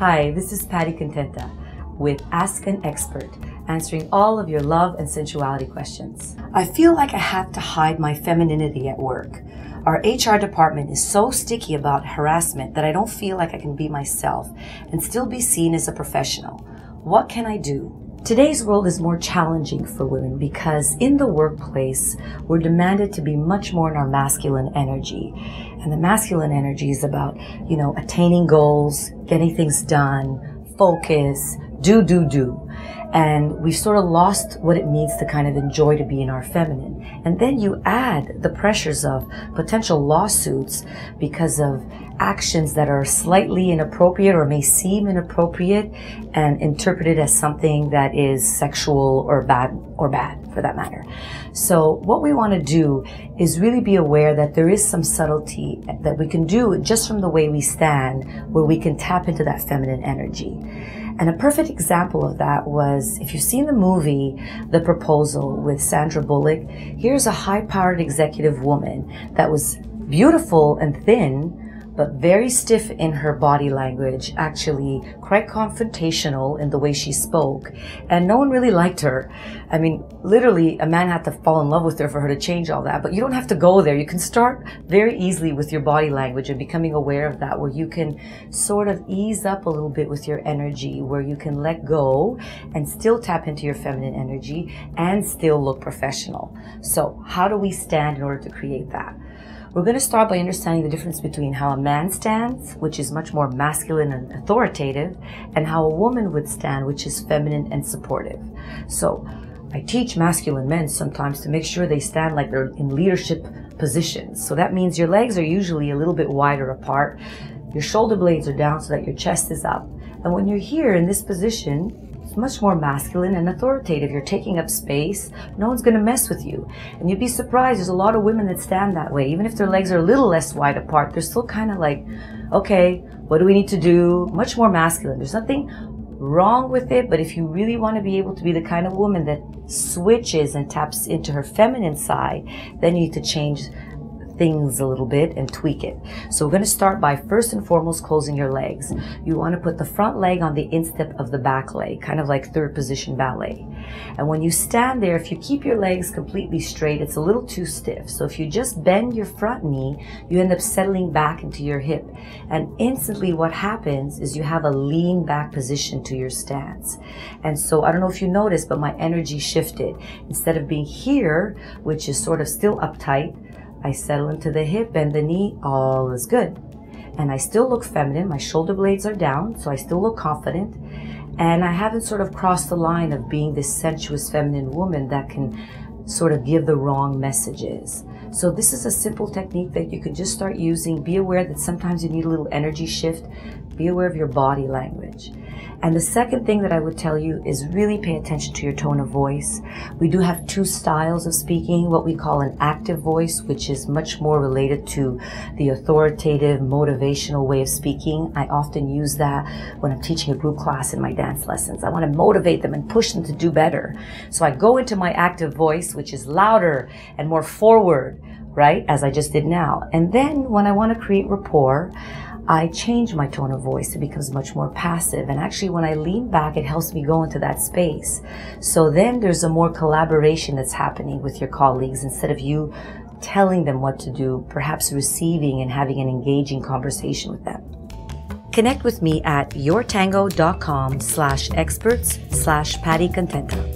Hi, this is Patty Contenta with Ask an Expert, answering all of your love and sensuality questions. I feel like I have to hide my femininity at work. Our HR department is so sticky about harassment that I don't feel like I can be myself and still be seen as a professional. What can I do? Today's world is more challenging for women because in the workplace, we're demanded to be much more in our masculine energy. And the masculine energy is about, attaining goals, getting things done, focus, do. And we've sort of lost what it means to kind of enjoy to be in our feminine. And then you add the pressures of potential lawsuits because of actions that are slightly inappropriate or may seem inappropriate and interpreted as something that is sexual or bad for that matter. So what we want to do is really be aware that there is some subtlety that we can do just from the way we stand, where we can tap into that feminine energy. And a perfect example of that was, if you've seen the movie The Proposal with Sandra Bullock, here's a high-powered executive woman that was beautiful and thin, but very stiff in her body language, actually quite confrontational in the way she spoke, and no one really liked her. I mean, literally, a man had to fall in love with her for her to change all that, but you don't have to go there. You can start very easily with your body language and becoming aware of that, where you can sort of ease up a little bit with your energy, where you can let go and still tap into your feminine energy and still look professional. So how do we stand in order to create that? We're going to start by understanding the difference between how a man stands, which is much more masculine and authoritative, and how a woman would stand, which is feminine and supportive. So I teach masculine men sometimes to make sure they stand like they're in leadership positions. So that means your legs are usually a little bit wider apart. Your shoulder blades are down so that your chest is up. And when you're here in this position, it's much more masculine and authoritative. You're taking up space. No one's going to mess with you. And you'd be surprised. There's a lot of women that stand that way. Even if their legs are a little less wide apart, they're still kind of like, okay, what do we need to do? Much more masculine. There's nothing wrong with it, but if you really want to be able to be the kind of woman that switches and taps into her feminine side, then you need to change things a little bit and tweak it. So we're going to start by first and foremost closing your legs. You want to put the front leg on the instep of the back leg, kind of like third position ballet. And when you stand there, if you keep your legs completely straight, it's a little too stiff. So if you just bend your front knee, you end up settling back into your hip. And instantly what happens is you have a lean back position to your stance. And so I don't know if you noticed, but my energy shifted. Instead of being here, which is sort of still uptight, I settle into the hip and the knee, all is good. And I still look feminine, my shoulder blades are down, so I still look confident. And I haven't sort of crossed the line of being this sensuous feminine woman that can sort of give the wrong messages. So this is a simple technique that you can just start using. Be aware that sometimes you need a little energy shift. Be aware of your body language. And the second thing that I would tell you is really pay attention to your tone of voice. We do have two styles of speaking, what we call an active voice, which is much more related to the authoritative, motivational way of speaking. I often use that when I'm teaching a group class in my dance lessons. I want to motivate them and push them to do better. So I go into my active voice, which is louder and more forward, right, as I just did now. And then when I want to create rapport, I change my tone of voice. It becomes much more passive. And actually, when I lean back, it helps me go into that space. So then there's a more collaboration that's happening with your colleagues instead of you telling them what to do, perhaps receiving and having an engaging conversation with them. Connect with me at YourTango.com/experts/Patty Contenta.